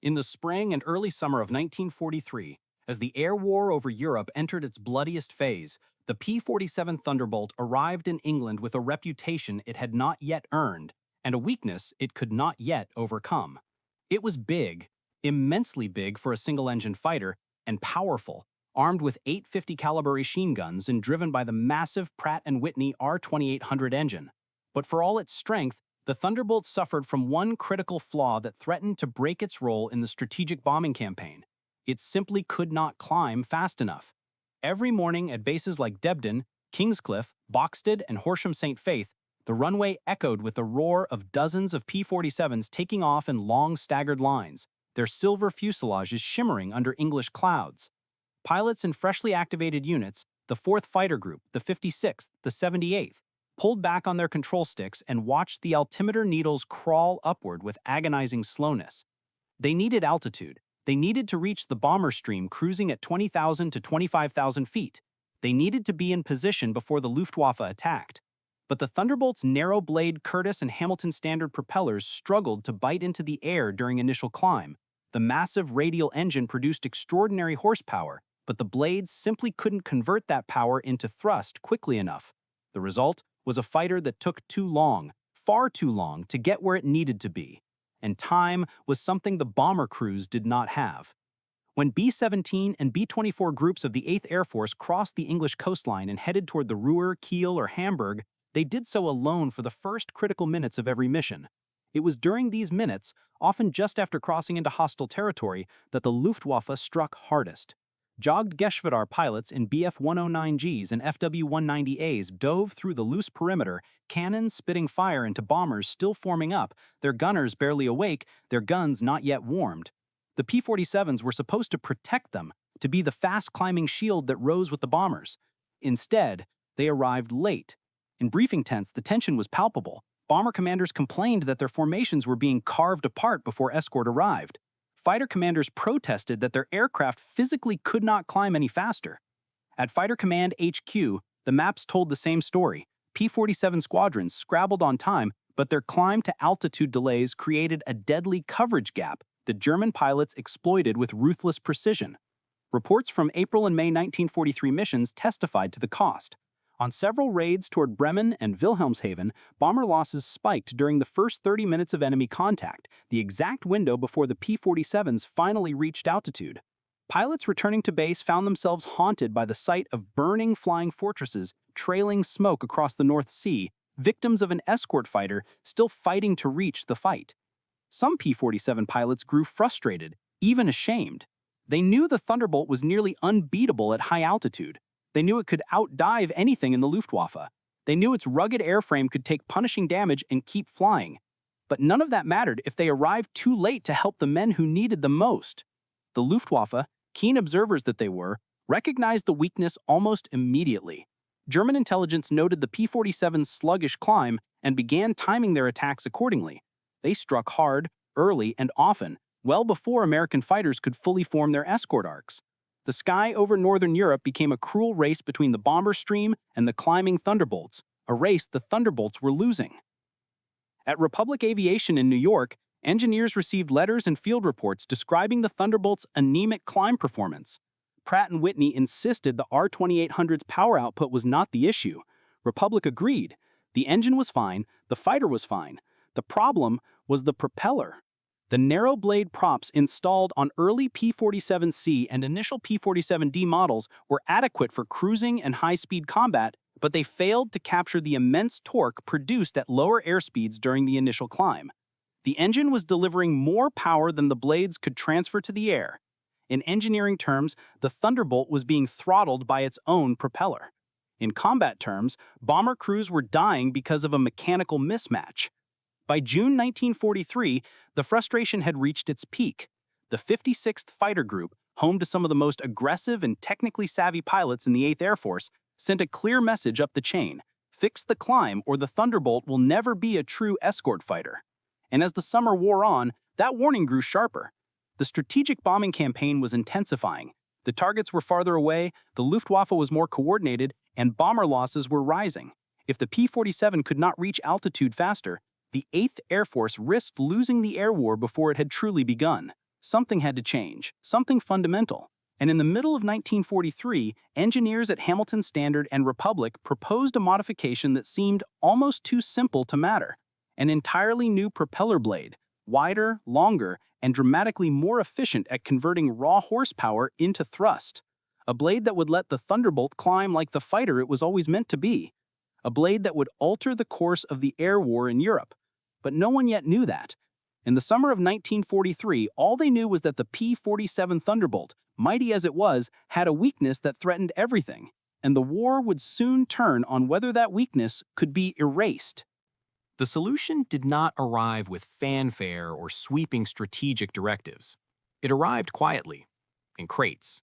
In the spring and early summer of 1943, as the air war over Europe entered its bloodiest phase, the P-47 Thunderbolt arrived in England with a reputation it had not yet earned and a weakness it could not yet overcome. It was big, immensely big for a single-engine fighter, and powerful, armed with 850 caliber machine guns and driven by the massive Pratt& Whitney R2800 engine. But for all its strength, the Thunderbolt suffered from one critical flaw that threatened to break its role in the strategic bombing campaign. It simply could not climb fast enough. Every morning at bases like Debden, Kingscliff, Boxted, and Horsham St. Faith, the runway echoed with the roar of dozens of P-47s taking off in long staggered lines, their silver fuselages shimmering under English clouds. Pilots in freshly activated units, the 4th Fighter Group, the 56th, the 78th, pulled back on their control sticks and watched the altimeter needles crawl upward with agonizing slowness. They needed altitude. They needed to reach the bomber stream cruising at 20,000 to 25,000 feet. They needed to be in position before the Luftwaffe attacked. But the Thunderbolt's narrow-blade Curtiss and Hamilton Standard propellers struggled to bite into the air during initial climb. The massive radial engine produced extraordinary horsepower, but the blades simply couldn't convert that power into thrust quickly enough. The result was a fighter that took too long, far too long, to get where it needed to be. And time was something the bomber crews did not have. When B-17 and B-24 groups of the 8th Air Force crossed the English coastline and headed toward the Ruhr, Kiel, or Hamburg, they did so alone for the first critical minutes of every mission. It was during these minutes, often just after crossing into hostile territory, that the Luftwaffe struck hardest. Jogged Geschwader pilots in Bf-109Gs and FW-190As dove through the loose perimeter, cannons spitting fire into bombers still forming up, their gunners barely awake, their guns not yet warmed. The P-47s were supposed to protect them, to be the fast-climbing shield that rose with the bombers. Instead, they arrived late. In briefing tents, the tension was palpable. Bomber commanders complained that their formations were being carved apart before escort arrived. Fighter commanders protested that their aircraft physically could not climb any faster. At Fighter Command HQ, the maps told the same story. P-47 squadrons scrabbled on time, but their climb to altitude delays created a deadly coverage gap that German pilots exploited with ruthless precision. Reports from April and May 1943 missions testified to the cost. On several raids toward Bremen and Wilhelmshaven, bomber losses spiked during the first 30 minutes of enemy contact, the exact window before the P-47s finally reached altitude. Pilots returning to base found themselves haunted by the sight of burning flying fortresses trailing smoke across the North Sea, victims of an escort fighter still fighting to reach the fight. Some P-47 pilots grew frustrated, even ashamed. They knew the Thunderbolt was nearly unbeatable at high altitude. They knew it could outdive anything in the Luftwaffe. They knew its rugged airframe could take punishing damage and keep flying. But none of that mattered if they arrived too late to help the men who needed them most. The Luftwaffe, keen observers that they were, recognized the weakness almost immediately. German intelligence noted the P-47's sluggish climb and began timing their attacks accordingly. They struck hard, early, and often, well before American fighters could fully form their escort arcs. The sky over northern Europe became a cruel race between the bomber stream and the climbing Thunderbolts, a race the Thunderbolts were losing. At Republic Aviation in New York, engineers received letters and field reports describing the Thunderbolt's anemic climb performance. Pratt & Whitney insisted the R2800's power output was not the issue. Republic agreed. The engine was fine, the fighter was fine. The problem was the propeller. The narrow-blade props installed on early P-47C and initial P-47D models were adequate for cruising and high-speed combat, but they failed to capture the immense torque produced at lower airspeeds during the initial climb. The engine was delivering more power than the blades could transfer to the air. In engineering terms, the Thunderbolt was being throttled by its own propeller. In combat terms, bomber crews were dying because of a mechanical mismatch. By June 1943, the frustration had reached its peak. The 56th Fighter Group, home to some of the most aggressive and technically savvy pilots in the 8th Air Force, sent a clear message up the chain: fix the climb or the Thunderbolt will never be a true escort fighter. And as the summer wore on, that warning grew sharper. The strategic bombing campaign was intensifying. The targets were farther away, the Luftwaffe was more coordinated, and bomber losses were rising. If the P-47 could not reach altitude faster, the 8th Air Force risked losing the air war before it had truly begun. Something had to change, something fundamental. And in the middle of 1943, engineers at Hamilton Standard and Republic proposed a modification that seemed almost too simple to matter. An entirely new propeller blade, wider, longer, and dramatically more efficient at converting raw horsepower into thrust. A blade that would let the Thunderbolt climb like the fighter it was always meant to be. A blade that would alter the course of the air war in Europe. But no one yet knew that. In the summer of 1943, all they knew was that the P-47 Thunderbolt, mighty as it was, had a weakness that threatened everything, and the war would soon turn on whether that weakness could be erased. The solution did not arrive with fanfare or sweeping strategic directives. It arrived quietly, in crates.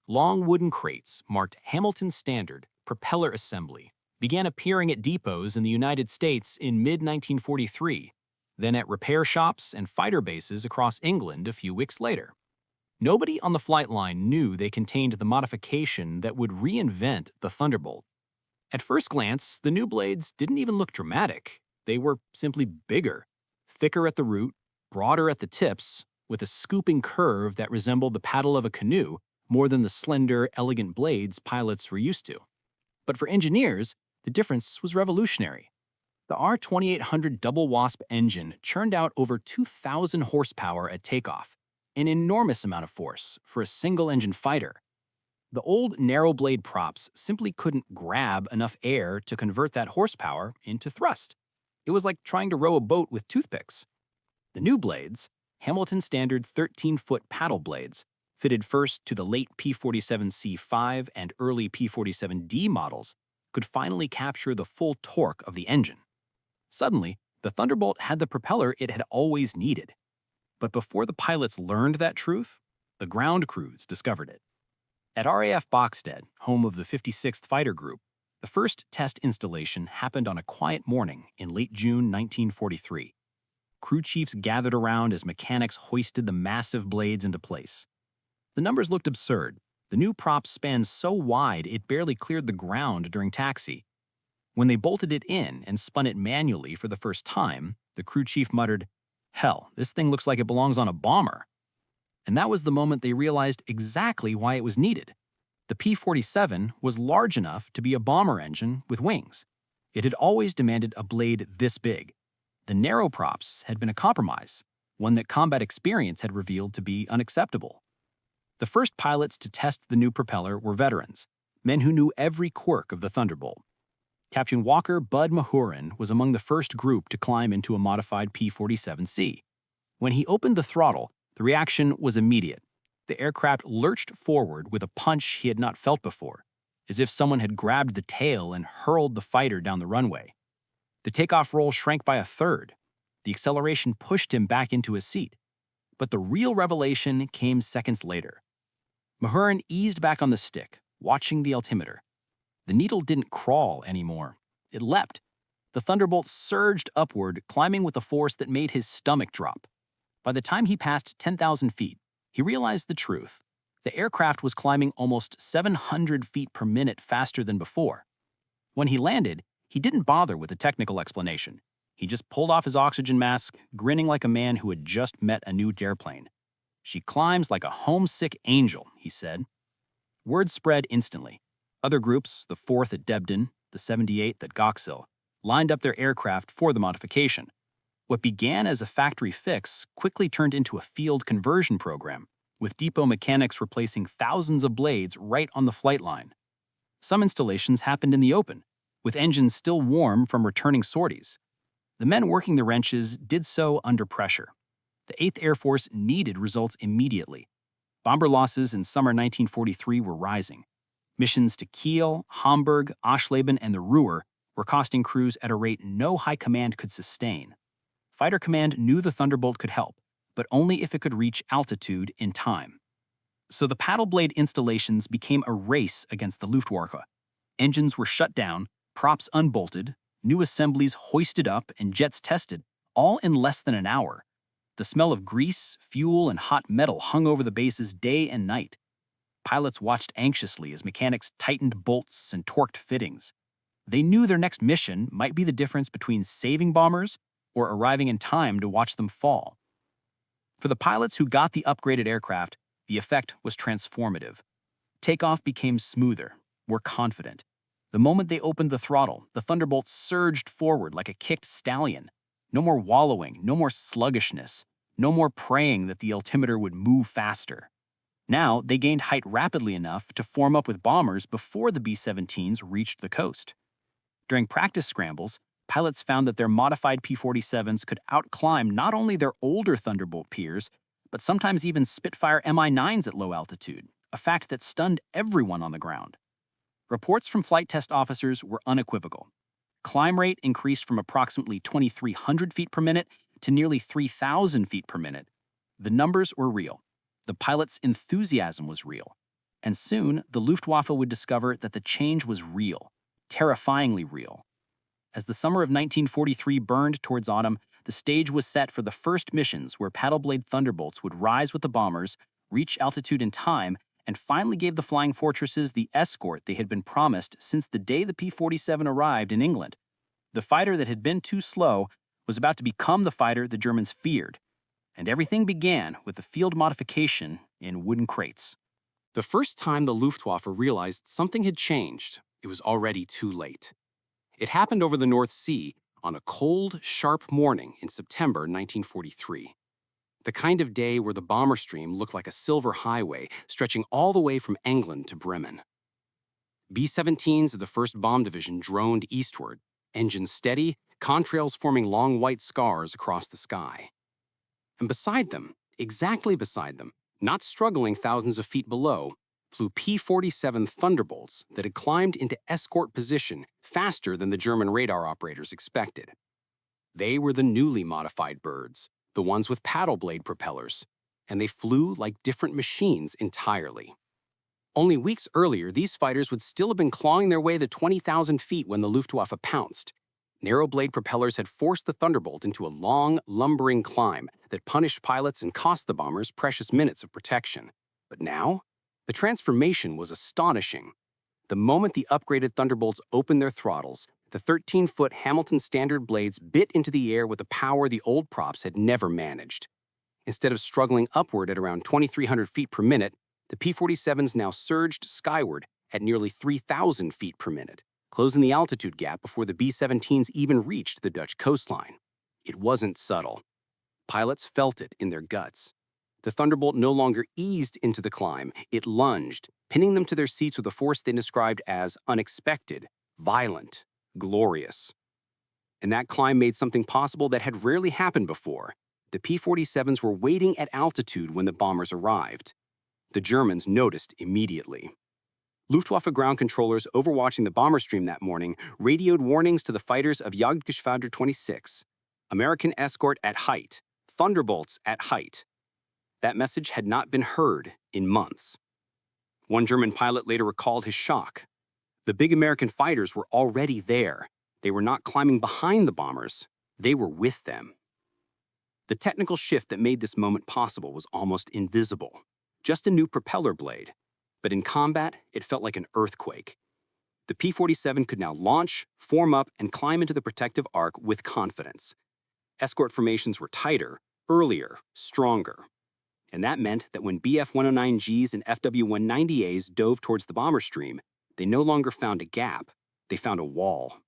Long wooden crates marked Hamilton Standard Propeller Assembly began appearing at depots in the United States in mid-1943, then at repair shops and fighter bases across England a few weeks later. Nobody on the flight line knew they contained the modification that would reinvent the Thunderbolt. At first glance, the new blades didn't even look dramatic. They were simply bigger, thicker at the root, broader at the tips, with a scooping curve that resembled the paddle of a canoe more than the slender, elegant blades pilots were used to. But for engineers, the difference was revolutionary. The R2800 double wasp engine churned out over 2,000 horsepower at takeoff, an enormous amount of force for a single-engine fighter. The old narrow blade props simply couldn't grab enough air to convert that horsepower into thrust. It was like trying to row a boat with toothpicks. The new blades, Hamilton Standard 13-foot paddle blades, fitted first to the late P-47C5 and early P-47D models, could finally capture the full torque of the engine. Suddenly, the Thunderbolt had the propeller it had always needed. But before the pilots learned that truth, the ground crews discovered it. At RAF Boxstead, home of the 56th Fighter Group, the first test installation happened on a quiet morning in late June 1943. Crew chiefs gathered around as mechanics hoisted the massive blades into place. The numbers looked absurd. The new prop spanned so wide it barely cleared the ground during taxi. When they bolted it in and spun it manually for the first time, the crew chief muttered, "Hell, this thing looks like it belongs on a bomber." And that was the moment they realized exactly why it was needed. The P-47 was large enough to be a bomber engine with wings. It had always demanded a blade this big. The narrow props had been a compromise, one that combat experience had revealed to be unacceptable. The first pilots to test the new propeller were veterans, men who knew every quirk of the Thunderbolt. Captain Walker Bud Mahurin was among the first group to climb into a modified P-47C. When he opened the throttle, the reaction was immediate. The aircraft lurched forward with a punch he had not felt before, as if someone had grabbed the tail and hurled the fighter down the runway. The takeoff roll shrank by a third. The acceleration pushed him back into his seat. But the real revelation came seconds later. Mahurin eased back on the stick, watching the altimeter. The needle didn't crawl anymore. It leapt. The Thunderbolt surged upward, climbing with a force that made his stomach drop. By the time he passed 10,000 feet, he realized the truth. The aircraft was climbing almost 700 feet per minute faster than before. When he landed, he didn't bother with a technical explanation. He just pulled off his oxygen mask, grinning like a man who had just met a new airplane. "She climbs like a homesick angel," he said. Word spread instantly. Other groups, the 4th at Debden, the 78th at Goxhill, lined up their aircraft for the modification. What began as a factory fix quickly turned into a field conversion program, with depot mechanics replacing thousands of blades right on the flight line. Some installations happened in the open, with engines still warm from returning sorties. The men working the wrenches did so under pressure. The 8th Air Force needed results immediately. Bomber losses in summer 1943 were rising. Missions to Kiel, Hamburg, Ashleben, and the Ruhr were costing crews at a rate no high command could sustain. Fighter Command knew the Thunderbolt could help, but only if it could reach altitude in time. So the paddle blade installations became a race against the Luftwaffe. Engines were shut down, props unbolted, new assemblies hoisted up, and jets tested, all in less than an hour. The smell of grease, fuel, and hot metal hung over the bases day and night. Pilots watched anxiously as mechanics tightened bolts and torqued fittings. They knew their next mission might be the difference between saving bombers or arriving in time to watch them fall. For the pilots who got the upgraded aircraft, the effect was transformative. Takeoff became smoother, more confident. The moment they opened the throttle, the Thunderbolts surged forward like a kicked stallion. No more wallowing, no more sluggishness, no more praying that the altimeter would move faster. Now, they gained height rapidly enough to form up with bombers before the B-17s reached the coast. During practice scrambles, pilots found that their modified P-47s could outclimb not only their older Thunderbolt peers, but sometimes even Spitfire Mi-9s at low altitude, a fact that stunned everyone on the ground. Reports from flight test officers were unequivocal. Climb rate increased from approximately 2,300 feet per minute to nearly 3,000 feet per minute. The numbers were real. The pilots' enthusiasm was real. And soon, the Luftwaffe would discover that the change was real, terrifyingly real. As the summer of 1943 burned towards autumn, the stage was set for the first missions where paddle-blade Thunderbolts would rise with the bombers, reach altitude in time, and finally gave the Flying Fortresses the escort they had been promised since the day the P-47 arrived in England. The fighter that had been too slow was about to become the fighter the Germans feared. And everything began with the field modification in wooden crates. The first time the Luftwaffe realized something had changed, it was already too late. It happened over the North Sea on a cold, sharp morning in September 1943. The kind of day where the bomber stream looked like a silver highway stretching all the way from England to Bremen. B-17s of the 1st Bomb Division droned eastward, engines steady, contrails forming long white scars across the sky. And beside them, exactly beside them, not struggling thousands of feet below, flew P-47 Thunderbolts that had climbed into escort position faster than the German radar operators expected. They were the newly modified birds, the ones with paddle blade propellers, and they flew like different machines entirely. Only weeks earlier, these fighters would still have been clawing their way to 20,000 feet when the Luftwaffe pounced. Narrow blade propellers had forced the Thunderbolt into a long, lumbering climb that punished pilots and cost the bombers precious minutes of protection. But now, the transformation was astonishing. The moment the upgraded Thunderbolts opened their throttles, the 13-foot Hamilton Standard blades bit into the air with a power the old props had never managed. Instead of struggling upward at around 2,300 feet per minute, the P-47s now surged skyward at nearly 3,000 feet per minute, closing the altitude gap before the B-17s even reached the Dutch coastline. It wasn't subtle. Pilots felt it in their guts. The Thunderbolt no longer eased into the climb, it lunged, pinning them to their seats with a force they described as unexpected, violent, glorious. And that climb made something possible that had rarely happened before. The P-47s were waiting at altitude when the bombers arrived. The Germans noticed immediately. Luftwaffe ground controllers overwatching the bomber stream that morning radioed warnings to the fighters of Jagdgeschwader 26. American escort at height. Thunderbolts at height. That message had not been heard in months. One German pilot later recalled his shock. The big American fighters were already there. They were not climbing behind the bombers. They were with them. The technical shift that made this moment possible was almost invisible. Just a new propeller blade. But in combat, it felt like an earthquake. The P-47 could now launch, form up, and climb into the protective arc with confidence. Escort formations were tighter, earlier, stronger. And that meant that when Bf-109Gs and FW-190As dove towards the bomber stream, they no longer found a gap, they found a wall.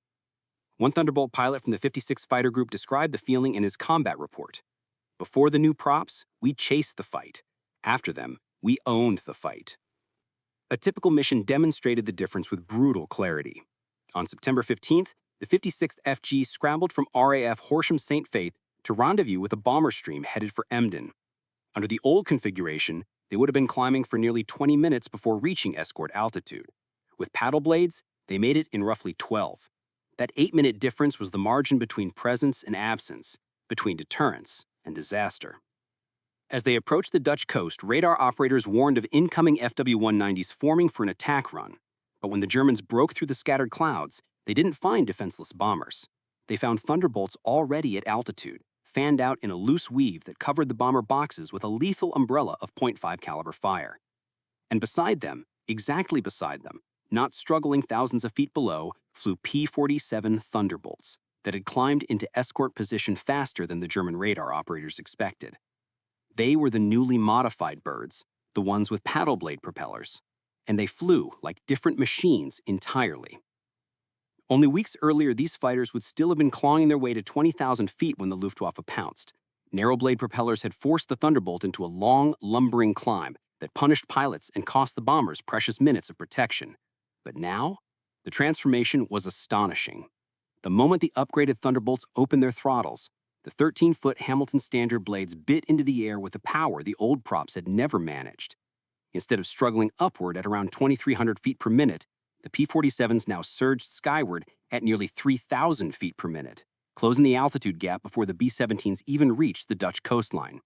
One Thunderbolt pilot from the 56th Fighter Group described the feeling in his combat report. Before the new props, we chased the fight. After them, we owned the fight. A typical mission demonstrated the difference with brutal clarity. On September 15th, the 56th FG scrambled from RAF Horsham St. Faith to rendezvous with a bomber stream headed for Emden. Under the old configuration, they would have been climbing for nearly 20 minutes before reaching escort altitude. With paddle blades, they made it in roughly 12. That 8-minute difference was the margin between presence and absence, between deterrence and disaster. As they approached the Dutch coast, radar operators warned of incoming FW-190s forming for an attack run. But when the Germans broke through the scattered clouds, they didn't find defenseless bombers. They found Thunderbolts already at altitude, fanned out in a loose weave that covered the bomber boxes with a lethal umbrella of .5 caliber fire. And beside them, exactly beside them, not struggling thousands of feet below, flew P-47 Thunderbolts that had climbed into escort position faster than the German radar operators expected. They were the newly modified birds, the ones with paddle blade propellers, and they flew like different machines entirely. Only weeks earlier, these fighters would still have been clawing their way to 20,000 feet when the Luftwaffe pounced. Narrow blade propellers had forced the Thunderbolt into a long, lumbering climb that punished pilots and cost the bombers precious minutes of protection. But now, the transformation was astonishing. The moment the upgraded Thunderbolts opened their throttles, the 13-foot Hamilton Standard blades bit into the air with a power the old props had never managed. Instead of struggling upward at around 2,300 feet per minute, the P-47s now surged skyward at nearly 3,000 feet per minute, closing the altitude gap before the B-17s even reached the Dutch coastline.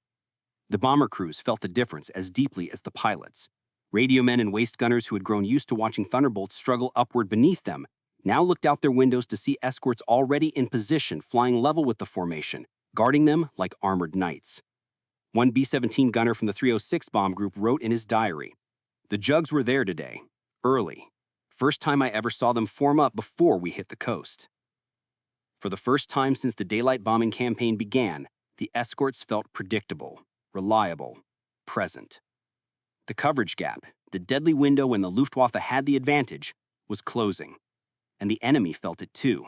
The bomber crews felt the difference as deeply as the pilots. Radio men and waist gunners who had grown used to watching Thunderbolts struggle upward beneath them now looked out their windows to see escorts already in position flying level with the formation, guarding them like armored knights. One B-17 gunner from the 306 bomb group wrote in his diary, "The jugs were there today, early. First time I ever saw them form up before we hit the coast." For the first time since the daylight bombing campaign began, the escorts felt predictable, reliable, present. The coverage gap, the deadly window when the Luftwaffe had the advantage, was closing, and the enemy felt it too.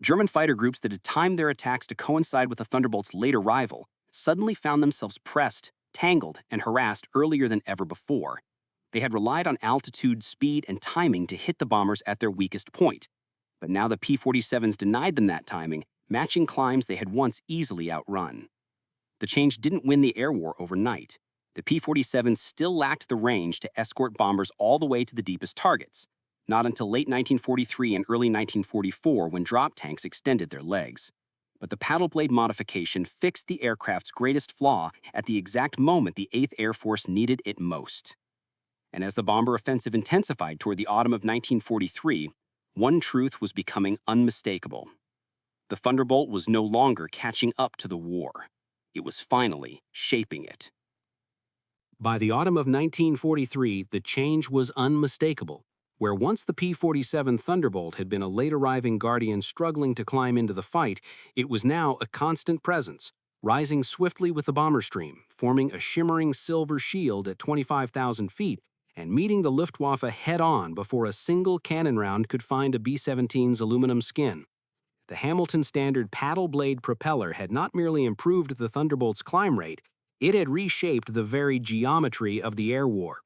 German fighter groups that had timed their attacks to coincide with the Thunderbolt's late arrival suddenly found themselves pressed, tangled, and harassed earlier than ever before. They had relied on altitude, speed, and timing to hit the bombers at their weakest point. But now the P-47s denied them that timing, matching climbs they had once easily outrun. The change didn't win the air war overnight. The P-47s still lacked the range to escort bombers all the way to the deepest targets, not until late 1943 and early 1944 when drop tanks extended their legs. But the paddle blade modification fixed the aircraft's greatest flaw at the exact moment the 8th Air Force needed it most. And as the bomber offensive intensified toward the autumn of 1943, one truth was becoming unmistakable. The Thunderbolt was no longer catching up to the war. It was finally shaping it. By the autumn of 1943, the change was unmistakable. Where once the P-47 Thunderbolt had been a late-arriving guardian struggling to climb into the fight, it was now a constant presence, rising swiftly with the bomber stream, forming a shimmering silver shield at 25,000 feet, and meeting the Luftwaffe head-on before a single cannon round could find a B-17's aluminum skin. The Hamilton Standard paddle blade propeller had not merely improved the Thunderbolt's climb rate, it had reshaped the very geometry of the air war.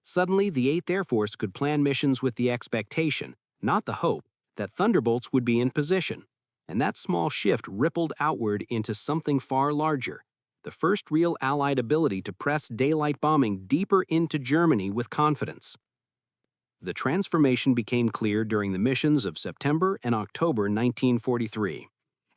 Suddenly, the 8th Air Force could plan missions with the expectation, not the hope, that Thunderbolts would be in position. And that small shift rippled outward into something far larger, the first real Allied ability to press daylight bombing deeper into Germany with confidence. The transformation became clear during the missions of September and October 1943.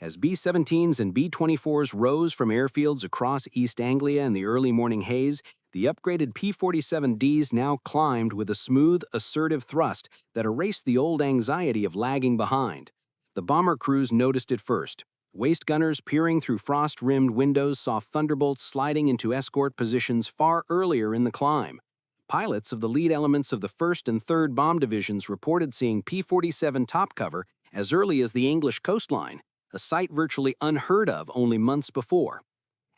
As B-17s and B-24s rose from airfields across East Anglia in the early morning haze, the upgraded P-47Ds now climbed with a smooth, assertive thrust that erased the old anxiety of lagging behind. The bomber crews noticed it first. Waist gunners peering through frost-rimmed windows saw Thunderbolts sliding into escort positions far earlier in the climb. Pilots of the lead elements of the 1st and 3rd Bomb Divisions reported seeing P-47 top cover as early as the English coastline, a sight virtually unheard of only months before.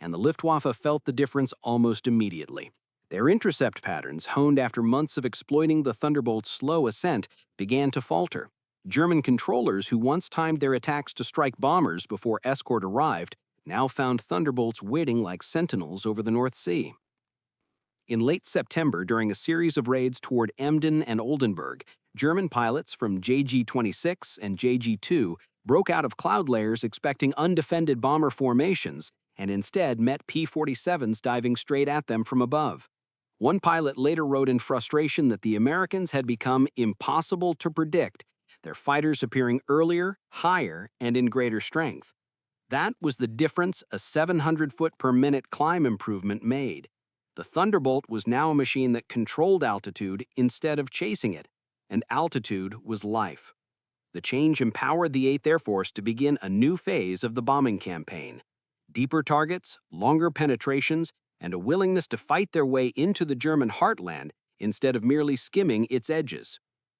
And the Luftwaffe felt the difference almost immediately. Their intercept patterns, honed after months of exploiting the Thunderbolt's slow ascent, began to falter. German controllers who once timed their attacks to strike bombers before escort arrived now found Thunderbolts waiting like sentinels over the North Sea. In late September, during a series of raids toward Emden and Oldenburg, German pilots from JG-26 and JG-2 broke out of cloud layers expecting undefended bomber formations and instead met P-47s diving straight at them from above. One pilot later wrote in frustration that the Americans had become impossible to predict, their fighters appearing earlier, higher, and in greater strength. That was the difference a 700-foot-per-minute climb improvement made. The Thunderbolt was now a machine that controlled altitude instead of chasing it, and altitude was life. The change empowered the 8th Air Force to begin a new phase of the bombing campaign. Deeper targets, longer penetrations, and a willingness to fight their way into the German heartland instead of merely skimming its edges.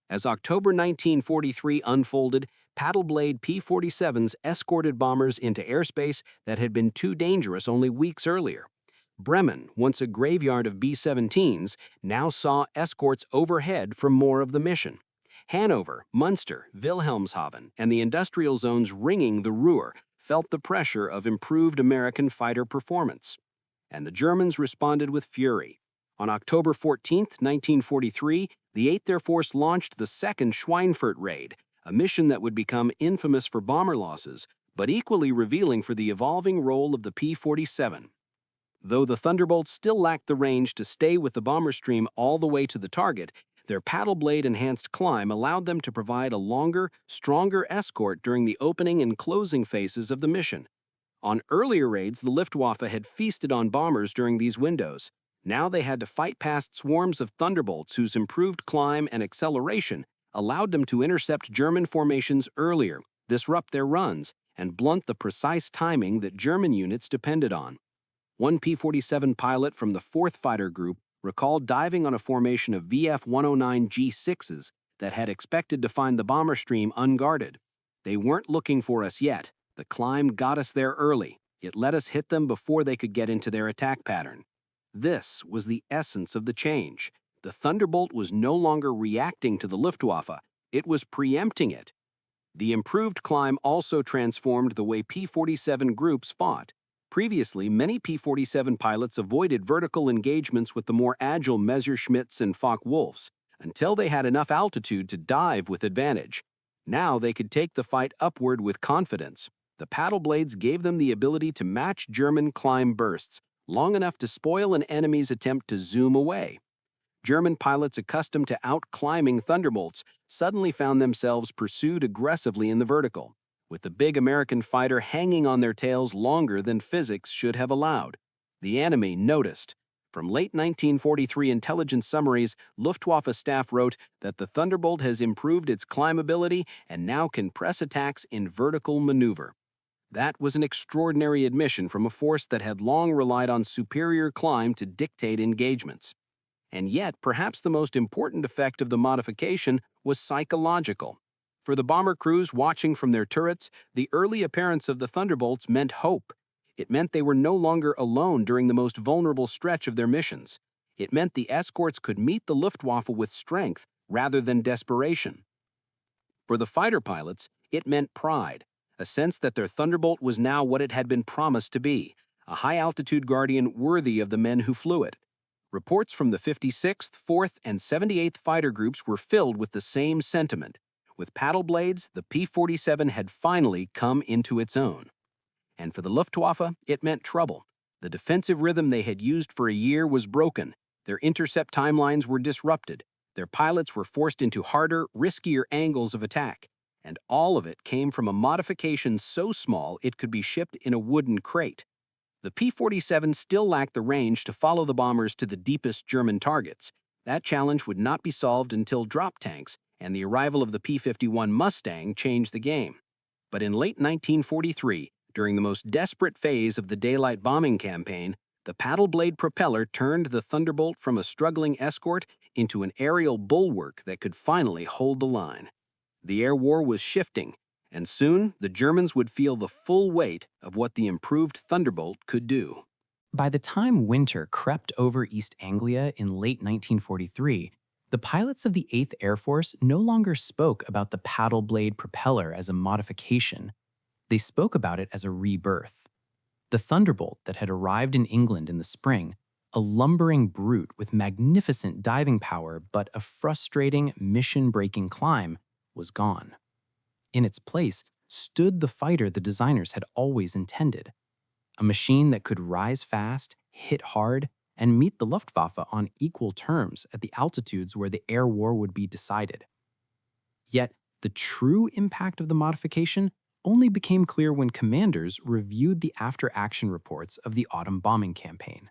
As October 1943 unfolded, paddle-blade P-47s escorted bombers into airspace that had been too dangerous only weeks earlier. Bremen, once a graveyard of B-17s, now saw escorts overhead for more of the mission. Hanover, Munster, Wilhelmshaven, and the industrial zones ringing the Ruhr felt the pressure of improved American fighter performance. And the Germans responded with fury. On October 14, 1943, the 8th Air Force launched the second Schweinfurt raid, a mission that would become infamous for bomber losses, but equally revealing for the evolving role of the P-47. Though the Thunderbolts still lacked the range to stay with the bomber stream all the way to the target, their paddle blade-enhanced climb allowed them to provide a longer, stronger escort during the opening and closing phases of the mission. On earlier raids, the Luftwaffe had feasted on bombers during these windows. Now they had to fight past swarms of Thunderbolts whose improved climb and acceleration allowed them to intercept German formations earlier, disrupt their runs, and blunt the precise timing that German units depended on. One P-47 pilot from the 4th Fighter Group recalled diving on a formation of VF-109 G6s that had expected to find the bomber stream unguarded. They weren't looking for us yet. The climb got us there early. It let us hit them before they could get into their attack pattern. This was the essence of the change. The Thunderbolt was no longer reacting to the Luftwaffe, it was preempting it. The improved climb also transformed the way P-47 groups fought. Previously, many P-47 pilots avoided vertical engagements with the more agile Messerschmitts and Focke-Wulfs until they had enough altitude to dive with advantage. Now they could take the fight upward with confidence. The paddle blades gave them the ability to match German climb bursts, long enough to spoil an enemy's attempt to zoom away. German pilots accustomed to out-climbing Thunderbolts suddenly found themselves pursued aggressively in the vertical, with the big American fighter hanging on their tails longer than physics should have allowed. The enemy noticed. From late 1943 intelligence summaries, Luftwaffe staff wrote that the Thunderbolt has improved its climbability and now can press attacks in vertical maneuver. That was an extraordinary admission from a force that had long relied on superior climb to dictate engagements. And yet, perhaps the most important effect of the modification was psychological. For the bomber crews watching from their turrets, the early appearance of the Thunderbolts meant hope. It meant they were no longer alone during the most vulnerable stretch of their missions. It meant the escorts could meet the Luftwaffe with strength rather than desperation. For the fighter pilots, it meant pride, a sense that their Thunderbolt was now what it had been promised to be, a high-altitude guardian worthy of the men who flew it. Reports from the 56th, 4th, and 78th Fighter Groups were filled with the same sentiment. With paddle blades, the P-47 had finally come into its own. And for the Luftwaffe, it meant trouble. The defensive rhythm they had used for a year was broken. Their intercept timelines were disrupted. Their pilots were forced into harder, riskier angles of attack. And all of it came from a modification so small it could be shipped in a wooden crate. The P-47 still lacked the range to follow the bombers to the deepest German targets. That challenge would not be solved until drop tanks, and the arrival of the P-51 Mustang changed the game. But in late 1943, during the most desperate phase of the daylight bombing campaign, the paddle blade propeller turned the Thunderbolt from a struggling escort into an aerial bulwark that could finally hold the line. The air war was shifting, and soon the Germans would feel the full weight of what the improved Thunderbolt could do. By the time winter crept over East Anglia in late 1943, the pilots of the 8th Air Force no longer spoke about the paddle blade propeller as a modification. They spoke about it as a rebirth. The Thunderbolt that had arrived in England in the spring, a lumbering brute with magnificent diving power but a frustrating, mission-breaking climb, was gone. In its place stood the fighter the designers had always intended, a machine that could rise fast, hit hard, and meet the Luftwaffe on equal terms at the altitudes where the air war would be decided. Yet, the true impact of the modification only became clear when commanders reviewed the after-action reports of the autumn bombing campaign.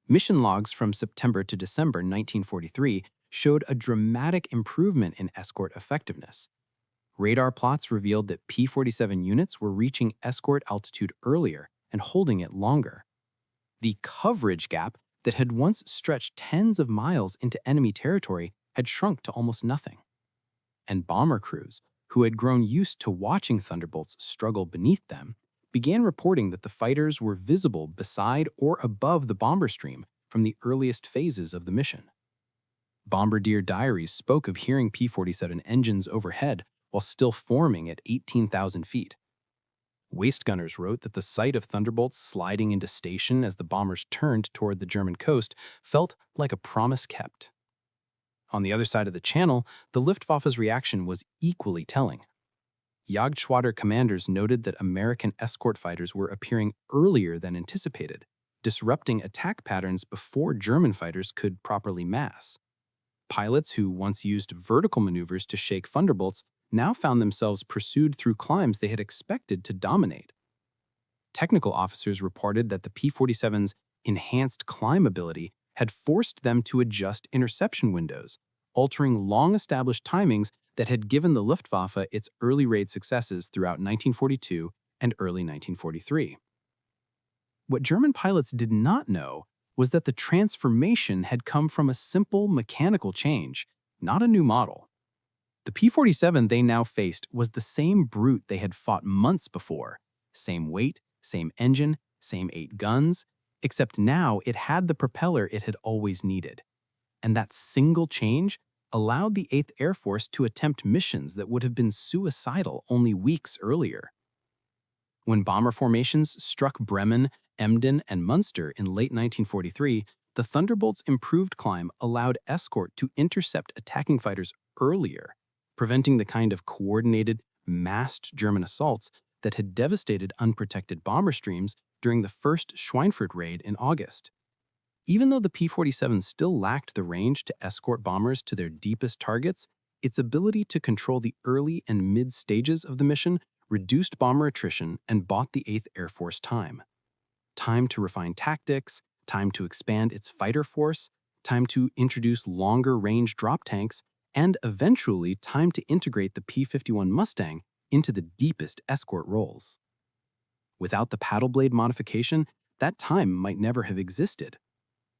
Mission logs from September to December 1943 showed a dramatic improvement in escort effectiveness. Radar plots revealed that P-47 units were reaching escort altitude earlier and holding it longer. The coverage gap that had once stretched tens of miles into enemy territory had shrunk to almost nothing. And bomber crews, who had grown used to watching Thunderbolts struggle beneath them, began reporting that the fighters were visible beside or above the bomber stream from the earliest phases of the mission. Bombardier diaries spoke of hearing P-47 engines overhead while still forming at 18,000 feet. Waist gunners wrote that the sight of Thunderbolts sliding into station as the bombers turned toward the German coast felt like a promise kept. On the other side of the channel, the Luftwaffe's reaction was equally telling. Jagdschwader commanders noted that American escort fighters were appearing earlier than anticipated, disrupting attack patterns before German fighters could properly mass. Pilots who once used vertical maneuvers to shake Thunderbolts now found themselves pursued through climbs they had expected to dominate. Technical officers reported that the P-47's enhanced climb ability had forced them to adjust interception windows, altering long-established timings that had given the Luftwaffe its early raid successes throughout 1942 and early 1943. What German pilots did not know was that the transformation had come from a simple mechanical change, not a new model. The P-47 they now faced was the same brute they had fought months before. Same weight, same engine, same 8 guns, except now it had the propeller it had always needed. And that single change allowed the 8th Air Force to attempt missions that would have been suicidal only weeks earlier. When bomber formations struck Bremen, Emden, and Munster in late 1943, the Thunderbolt's improved climb allowed escort to intercept attacking fighters earlier, preventing the kind of coordinated, massed German assaults that had devastated unprotected bomber streams during the first Schweinfurt raid in August. Even though the P-47 still lacked the range to escort bombers to their deepest targets, its ability to control the early and mid stages of the mission reduced bomber attrition and bought the 8th Air Force time. Time to refine tactics, time to expand its fighter force, time to introduce longer-range drop tanks, and eventually time to integrate the P-51 Mustang into the deepest escort roles. Without the paddle blade modification, that time might never have existed.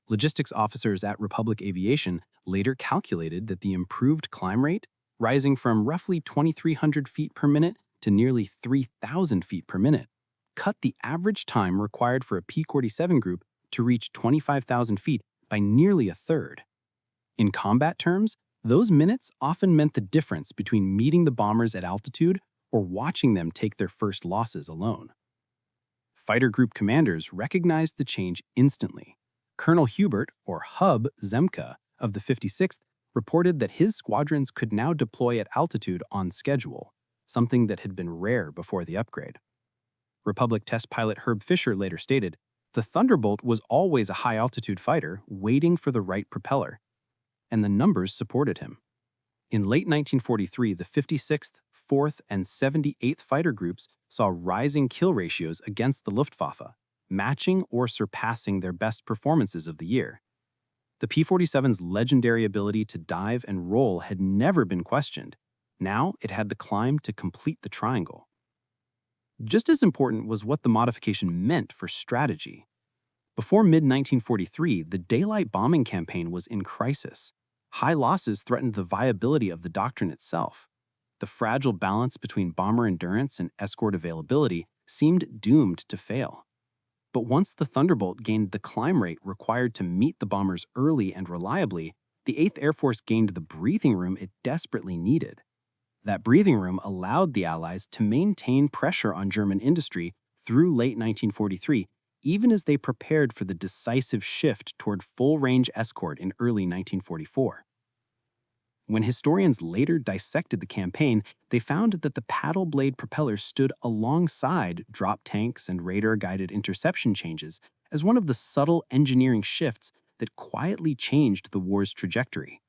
Logistics officers at Republic Aviation later calculated that the improved climb rate, rising from roughly 2,300 feet per minute to nearly 3,000 feet per minute, cut the average time required for a P-47 group to reach 25,000 feet by nearly a third. In combat terms, those minutes often meant the difference between meeting the bombers at altitude or watching them take their first losses alone. Fighter group commanders recognized the change instantly. Colonel Hubert, or Hub Zemke, of the 56th, reported that his squadrons could now deploy at altitude on schedule, something that had been rare before the upgrade. Republic test pilot Herb Fisher later stated, "The Thunderbolt was always a high-altitude fighter waiting for the right propeller," and the numbers supported him. In late 1943, the 56th, 4th, and 78th fighter groups saw rising kill ratios against the Luftwaffe, matching or surpassing their best performances of the year. The P-47's legendary ability to dive and roll had never been questioned. Now it had the climb to complete the triangle. Just as important was what the modification meant for strategy. Before mid-1943, the daylight bombing campaign was in crisis. High losses threatened the viability of the doctrine itself. The fragile balance between bomber endurance and escort availability seemed doomed to fail. But once the Thunderbolt gained the climb rate required to meet the bombers early and reliably, the 8th Air Force gained the breathing room it desperately needed. That breathing room allowed the Allies to maintain pressure on German industry through late 1943, even as they prepared for the decisive shift toward full-range escort in early 1944. When historians later dissected the campaign, they found that the paddle blade propeller stood alongside drop tanks and radar-guided interception changes as one of the subtle engineering shifts that quietly changed the war's trajectory.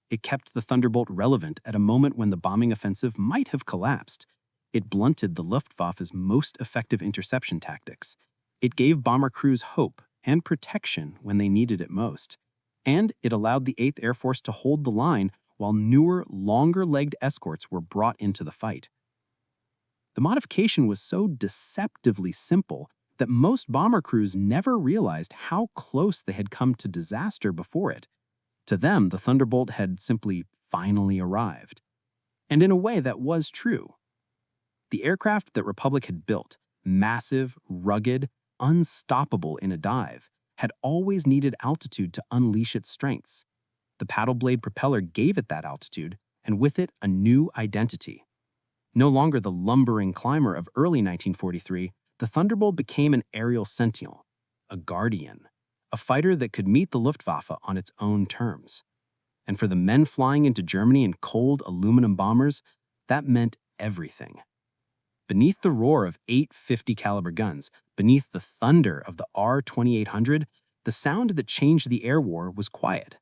It kept the Thunderbolt relevant at a moment when the bombing offensive might have collapsed. It blunted the Luftwaffe's most effective interception tactics. It gave bomber crews hope and protection when they needed it most. And it allowed the 8th Air Force to hold the line while newer, longer-legged escorts were brought into the fight. The modification was so deceptively simple that most bomber crews never realized how close they had come to disaster before it. To them, the Thunderbolt had simply finally arrived. And in a way, that was true. The aircraft that Republic had built, massive, rugged, unstoppable in a dive, had always needed altitude to unleash its strengths. The paddle blade propeller gave it that altitude, and with it, a new identity. No longer the lumbering climber of early 1943, the Thunderbolt became an aerial sentinel, a guardian, a fighter that could meet the Luftwaffe on its own terms. And for the men flying into Germany in cold aluminum bombers, that meant everything. Beneath the roar of 850 caliber guns, beneath the thunder of the R-2800, the sound that changed the air war was quiet.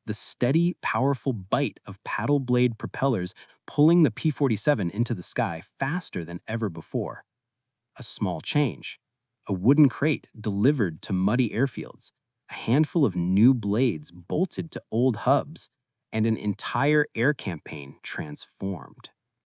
The steady, powerful bite of paddle blade propellers pulling the P-47 into the sky faster than ever before. A small change. A wooden crate delivered to muddy airfields, a handful of new blades bolted to old hubs, and an entire air campaign transformed.